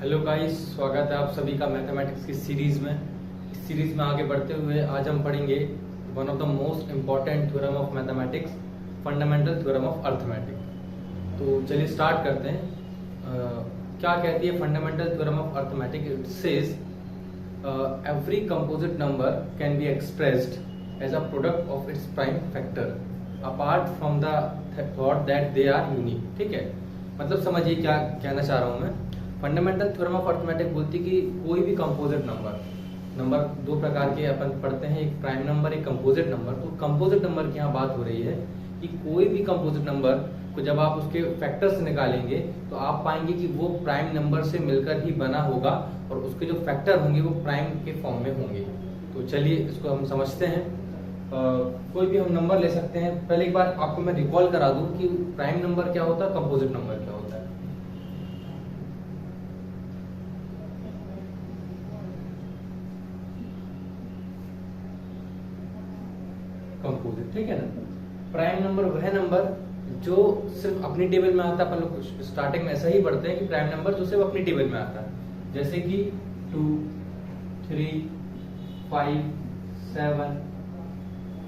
Hello guys, स्वागत है आप सभी का मैथमेटिक्स की सीरीज में। इस सीरीज में आगे बढ़ते हुए आज हम पढ़ेंगे one of the most important theorem of mathematics, fundamental theorem of arithmetic. तो चलिए स्टार्ट करते हैं। क्या कहती है fundamental theorem of arithmetic? It says every composite number can be expressed as a product of its prime factor apart from the thought that they are unique. ठीक है, मतलब समझिए क्या कहना चाह रहा हूं मैं। फंडामेंटल थ्योरम ऑफ अर्थमेटिक बोलती कि कोई भी कंपोजिट नंबर दो प्रकार के अपन पढ़ते हैं, एक प्राइम नंबर, एक कंपोजिट नंबर। तो कंपोजिट नंबर की यहाँ बात हो रही है कि कोई भी कंपोजिट नंबर को जब आप उसके फैक्टर्स निकालेंगे तो आप पाएंगे कि वो प्राइम नंबर से मिलकर ही बना होगा और उसके जो फैक्टर होंगे वो प्राइम के फॉर्म में होंगे। तो चलिए इसको हम समझते हैं। कोई भी हम नंबर ले सकते हैं। पहले एक बार आपको मैं रिकॉल करा दूं कि प्राइम नंबर क्या होता है, कंपोजिट नंबर क्या होता है। कंपोजिट, ठीक है ना। प्राइम नंबर वह नंबर जो सिर्फ अपनी टेबल में आता है। अपन लोग स्टार्टिंग में ऐसा ही पढ़ते हैं कि प्राइम नंबर जो सिर्फ अपनी टेबल में आता है, जैसे कि 2, 3, 5, 7,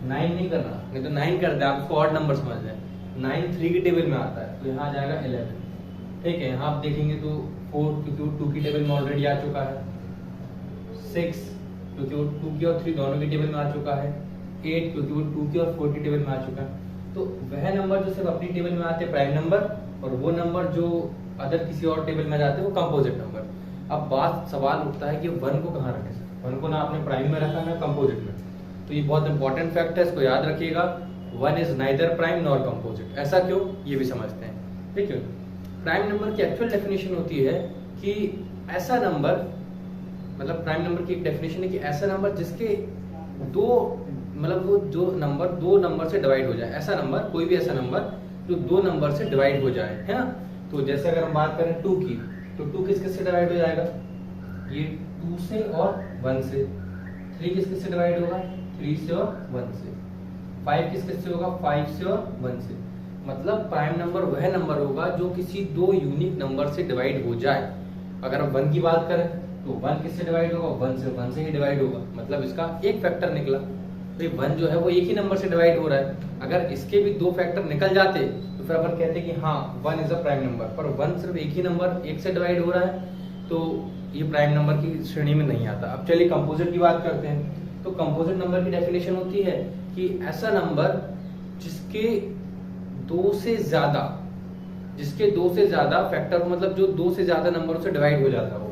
9 नहीं करना, नहीं तो 9 कर दे, आप उसको ऑड नंबर समझ लें। 9 3 की टेबल में आता है तो यहाँ आ जाएगा 11। ठीक है, यहाँ आप देखेंगे तो 4 क्योंकि 2 की टेबल में ऑलरेडी आ चुका है। 6 क्योंकि वो 2 की और 3 दोनों की टेबल में आ चुका है। 8 क्योंकि वो 2 की और 4 की टेबल में आ चुका है। तो वह नंबर जो सिर्फ अपनी टेबल में आते हैं प्राइम नंबर, और वो नंबर जो अदर किसी और टेबल में जाते हैं वो कंपोजिट नंबर। अब बात सवाल उठता है कि 1 को कहाँ रखें? 1 को ना आपने प्राइम में रखा ना कंपोजिट में। तो ये बहुत इंपॉर्टेंट फैक्ट है, इसको याद रखिएगा। 1 is neither prime nor composite. ऐसा क्यों, ये भी समझते हैं। ठीक है, प्राइम नंबर की एक्चुअल डेफिनेशन होती है कि ऐसा नंबर, मतलब प्राइम नंबर की एक डेफिनेशन है कि ऐसा नंबर जिसके दो, मतलब वो जो नंबर 2 नंबर से डिवाइड हो जाए। ऐसा नंबर, कोई भी ऐसा नंबर जो 2 नंबर से डिवाइड हो जाए, है ना। तो जैसे अगर हम बात करें 2 की, तो 2 किस से डिवाइड हो जाएगा? ये 2 से और 1 से। 3 किस से डिवाइड होगा? 3 से और 1 से। 5 किस से होगा? 5 से और 1 से। मतलब प्राइम नंबर वह नंबर होगा जो किसी 2 यूनिक नंबर से डिवाइड हो जाए। अगर हम 1 की बात करें तो 1 किससे डिवाइड होगा? 1 से ही डिवाइड होगा, मतलब इसका एक फैक्टर निकला। तो 1 जो है वो एक ही नंबर से डिवाइड हो रहा है। अगर इसके भी 2 फैक्टर निकल जाते तो फिर अपन कहते कि हाँ 1 इज अ प्राइम नंबर। पर 1 सिर्फ एक ही नंबर, एक से डिवाइड हो रहा है, तो ये प्राइम नंबर की श्रेणी में नहीं आता। अब चलिए कंपोजिट की बात करते हैं। तो कंपोजिट नंबर की डेफिनेशन होती है कि ऐसा नंबर जिसके 2 से ज्यादा फैक्टर हो, मतलब जो 2 से ज्यादा नंबरों से डिवाइड हो जाता हो।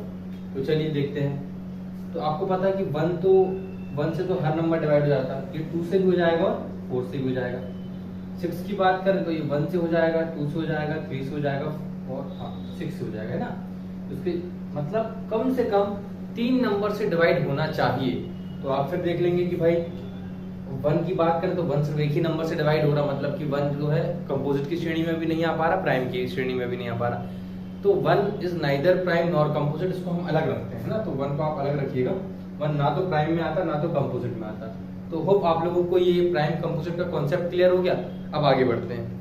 तो चलिए देखते हैं। तो आपको पता है कि 1 से तो हर नंबर डिवाइड हो जाता है। ये 2 से भी हो जाएगा और 4 से भी हो जाएगा। 6 की बात करें तो ये 1 से हो जाएगा, 2 से हो जाएगा, 3 से हो जाएगा और 6 से हो जाएगा, है ना। उसके मतलब कम से कम 3 नंबर से डिवाइड होना चाहिए। तो आप फिर देख लेंगे कि भाई 1 की बात करें तो 1 सिर्फ एक ही नंबर से डिवाइड हो रहा, मतलब कि 1 जो है कंपोजिट की श्रेणी में भी नहीं आ पा रहा, प्राइम की श्रेणी में भी नहीं आ पा रहा। तो 1 is neither prime nor composite, इसको हम अलग रखते हैं ना। तो 1 को आप अलग रखिएगा। 1 ना तो प्राइम में आता ना तो कंपोजिट में आता। तो होप आप लोगों को ये प्राइम कंपोजिट का कॉन्सेप्ट क्लियर हो गया। अब आगे बढ़ते हैं।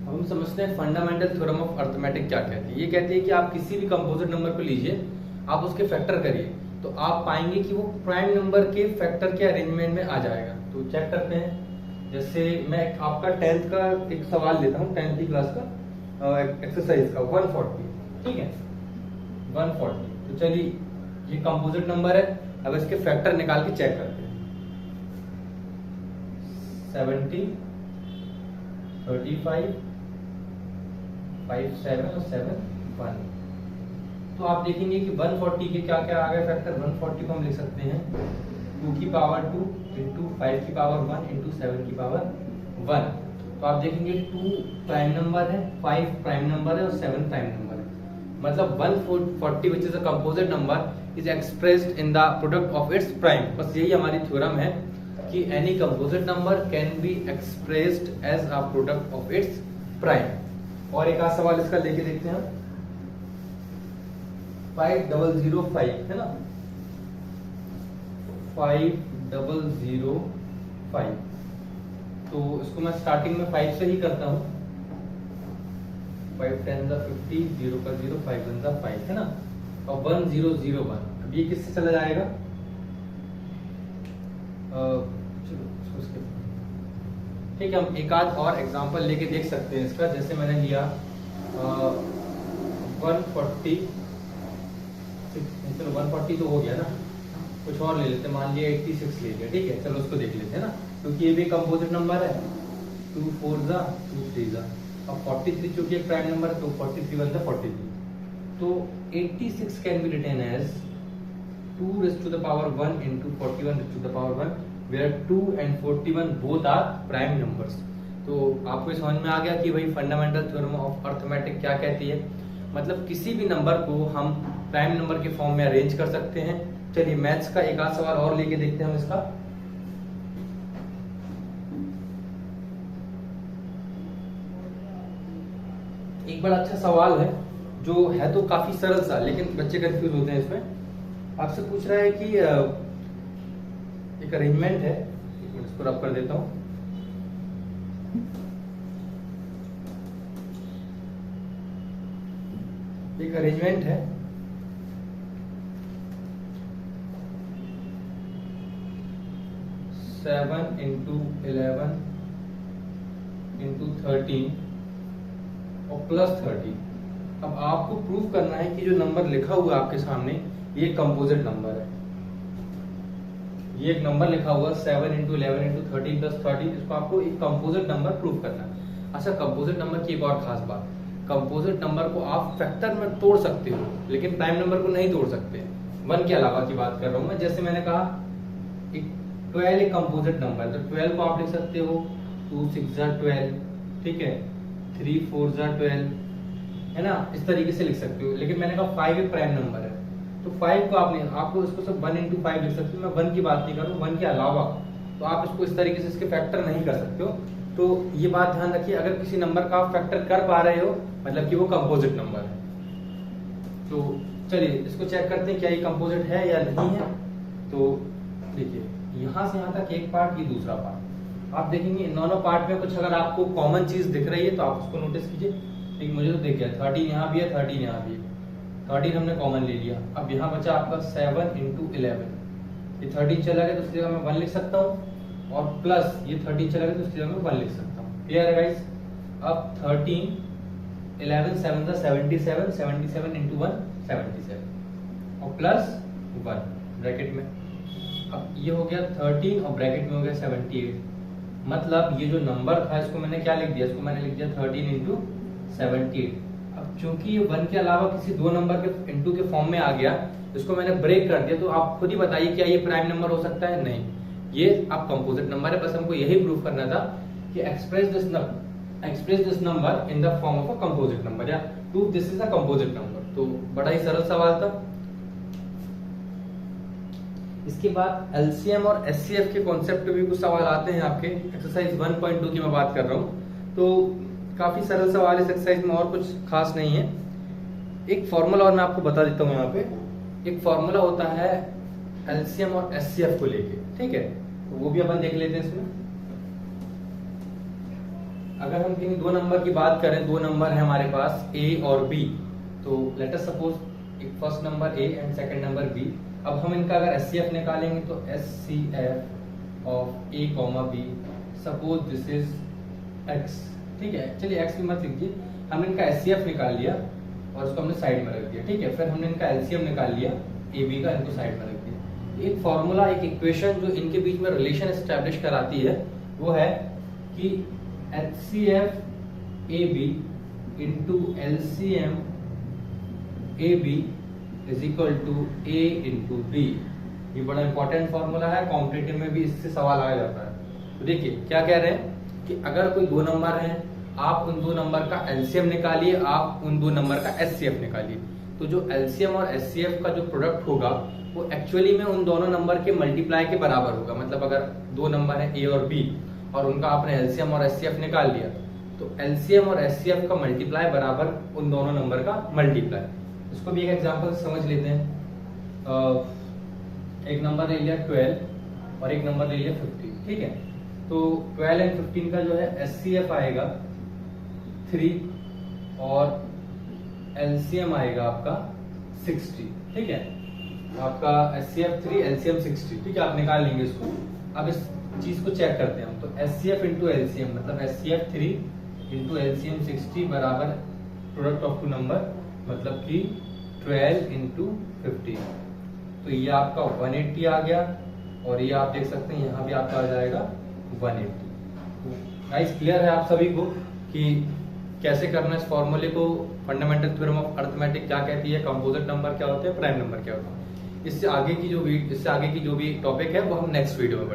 हम समझते हैं फंडामेंटल थ्योरम ऑफ अर्थमेटिक क्या कहती है। ये कहती है कि आप किसी भी कंपोजिट नंबर को लीजिए, आप उसके फैक्टर करिए, तो आप पाएंगे कि वो प्राइम नंबर के फैक्टर के अरेंजमेंट में आ जाएगा। तो चेक करते हैं। जैसे मैं आपका 10th का एक सवाल लेता हूँ, 10th की क्लास का एक्सरसाइज का 140। ठीक है, 140। तो चलिए ये कंपोजिट नंबर है। अब इसके फैक्टर निकाल के चेक करते हैं। 70, 35, 5, 7 और 7, 1। तो आप देखेंगे कि 140 के क्या क्या आ गए फैक्टर। 140 को हम लिख सकते हैं 2 की पावर 2 इंटू 5 की पावर 1 इंटू 7 की पावर 1। तो आप देखेंगे 2 प्राइम नंबर है, 5 प्राइम नंबर है और 7 प्राइम नंबर है। मतलब 140 which is a composite number is expressed in the product of its prime. बस यही हमारी थ्योरम है कि any composite number can be expressed as a product of its prime. और एक आध सवाल इसका लेके देखते हैं। 5005 है ना, 5005। तो इसको मैं स्टार्टिंग में 5 से ही करता हूँ। 5 10 50, 0 का 0, 5 1 5 है ना, और 1 0 0 1। अब ये किससे चला जाएगा, ठीक है। हम एक आध और एग्जांपल लेके देख सकते हैं इसका। जैसे मैंने लिया 140, चलो 140 तो हो गया ना, कुछ और ले लेते हैं, मान लिया 86 ले लिया, ठीक है। चलो उसको देख लेते हैं ना, क्योंकि ये भी कंपोजिट नंबर है। 2 4 जा 2 3 जा, अब 43 चूंकि एक प्राइम नंबर है तो 43 1 43, तो 86 can be written as 2 raised to the power 1 into 41 raised to the power 1, where 2 and 41 both are prime numbers। तो आपको समझ में आ गया कि भाई फंडामेंटल थ्योरम ऑफ अर्थमेटिक क्या कहती है। मतलब किसी भी नंबर को हम प्राइम नंबर के फॉर्म में अरेंज कर सकते हैं। चलिए मैथ्स का एक आध सवाल और लेके देखते हैं हम इसका। एक बड़ा अच्छा सवाल है, जो है तो काफी सरल सा, लेकिन बच्चे कंफ्यूज होते हैं इसमें। आपसे पूछ रहा है कि एक अरेंजमेंट है, एक मिनट इसको रब कर देता हूं। एक अरेंजमेंट है, सेवन इंटू 11 इंटू 13 और प्लस 30। अब आपको प्रूव करना है कि जो नंबर लिखा हुआ है आपके सामने ये कंपोजिट नंबर है। ये एक नंबर लिखा हुआ 7 इंटू 11 इंटू 13 प्लस 30, इसको आपको एक कंपोजिट नंबर प्रूव करना है। अच्छा, कंपोजिट नंबर की एक और खास बात, कंपोजिट नंबर को आप फैक्टर में तोड़ सकते हो, लेकिन प्राइम नंबर को नहीं तोड़ सकते। 1 के अलावा की बात कर रहा हूं मैं। जैसे मैंने कहा एक 12 एक कंपोजिट नंबर है, तो 12 को आप लिख सकते हो 2 6 12, ठीक है, 3 4 12, है ना, इस तरीके से लिख सकते हो। लेकिन मैंने कहा 5 एक प्राइम नंबर है, तो 5 को आपको इसको सब 1 इंटू 5 लिख सकते हो। मैं 1 की बात नहीं कर रहा हूँ, 1 के अलावा तो आप इसको इस तरीके से इसके फैक्टर नहीं कर सकते हो। तो ये बात ध्यान रखिए, अगर किसी नंबर का आप फैक्टर कर पा रहे हो मतलब कि वो कंपोजिट नंबर है। तो चलिए इसको चेक करते हैं क्या ये कंपोजिट है या नहीं है। तो देखिए यहां से यहां तक एक पार्ट, ये दूसरा पार्ट। आप देखेंगे इन दोनों पार्ट में कुछ अगर आपको कॉमन चीज दिख रही है तो आप उसको नोटिस कीजिए। ठीक, मुझे तो दिख गया 13 यहाँ भी है, 13 यहाँ भी है, 13 हमने कॉमन ले लिया। अब यहाँ बचा आपका 7 इंटू 11, ये 13 चला गया तो उसकी जगह मैं 1 लिख सकता हूँ, और प्लस ये 13 चला गया तो उसकी जगह मैं 1 लिख सकता हूँ। क्लियर है गाइस। अब 13 11 7 77, 77 इंटू 1 77 और प्लस 1 ब्रैकेट में। अब ये हो गया 13 और ब्रैकेट में हो गया 78। मतलब ये जो नंबर था इसको मैंने क्या लिख दिया, इसको मैंने लिख दिया 13 इंटू 78। अब चूंकि ये 1 के अलावा किसी दो नंबर के इंटू के फॉर्म में आ गया, इसको मैंने ब्रेक कर दिया। तो आप खुद ही बताइए क्या ये प्राइम नंबर हो सकता है? नहीं, ये आप कंपोजिट नंबर है। बस हमको यही प्रूफ करना था कि express this number in the form of a composite number, या proof this is a composite number. तो बड़ा ही सरल सवाल था। इसके बाद एलसीएम और एचसीएफ के कॉन्सेप्ट पे भी कुछ सवाल आते हैं आपके। एक्सरसाइज 1.2 की मैं बात कर रहा हूँ, तो काफी सरल सवाल इस एक्सरसाइज में, और कुछ खास नहीं है। एक फॉर्मूला और मैं आपको बता देता हूँ। यहाँ पे एक फॉर्मूला होता है एलसीएम और एचसीएफ को लेके, ठीक है, तो वो भी अपन देख लेते हैं इसमें। अगर हम किन्हीं दो नंबर की बात करें, दो नंबर है हमारे पास ए और बी, तो लेट अस सपोज एक first number A and second number B. अब हम इनका अगर एचसीएफ निकालेंगे तो HCF of A comma B, suppose this is X, ठीक है। चलिए एक्स भी मत लिखिए, हमने इनका एचसीएफ निकाल लिया और उसको हमने साइड में रख दिया, ठीक है। फिर हमने इनका एलसीएम निकाल लिया ए बी का, इनको साइड में रख दिया। एक फॉर्मूला, एक इक्वेशन जो इनके बीच में रिलेशन एस्टेब्लिश कराती है वो है कि HCF AB into LCM AB is equal to A into B. ये बड़ा इंपॉर्टेंट फॉर्मूला है, कॉम्पिटिटिव में भी इससे सवाल आ जाता है। तो देखिए क्या कह रहे हैं कि अगर कोई दो नंबर हैं, आप उन दो नंबर का एलसीएम निकालिए, आप उन दो नंबर का एचसीएफ निकालिए। तो जो एलसीएम और एचसीएफ का जो प्रोडक्ट होगा वो एक्चुअली में उन दोनों नंबर के मल्टीप्लाई के बराबर होगा। मतलब अगर दो नंबर है ए और बी और उनका आपने एलसीएम और एचसीएफ निकाल लिया, तो एलसीएम और एचसीएफ का मल्टीप्लाई बराबर उन दोनों नंबर का मल्टीप्लाई। इसको भी एक एग्जांपल से समझ लेते हैं। एक नंबर ले लिया 12 और एक नंबर ले लिया 50, ठीक है। तो 12 एंड 15 का जो है SCF आएगा 3 और LCM आएगा आपका 60, ठीक है। आपका SCF 3 LCM 60, ठीक है, आप निकाल लेंगे इसको। अब इस चीज को चेक करते हैं हम। तो SCF इंटू LCM मतलब SCF 3 इंटू LCM 60 बराबर प्रोडक्ट ऑफ टू नंबर मतलब कि 12 इंटू 15। तो ये आपका 180 आ गया और ये आप देख सकते हैं यहाँ भी आपका आ जाएगा 180। गाइस क्लियर है आप सभी को कि कैसे करना है इस फॉर्मूले को? फंडामेंटल थ्योरम ऑफ अरिथमेटिक क्या कहती है, कंपोजिट नंबर क्या होते हैं, प्राइम नंबर क्या होता है। इससे आगे की जो भी टॉपिक है वो हम नेक्स्ट वीडियो में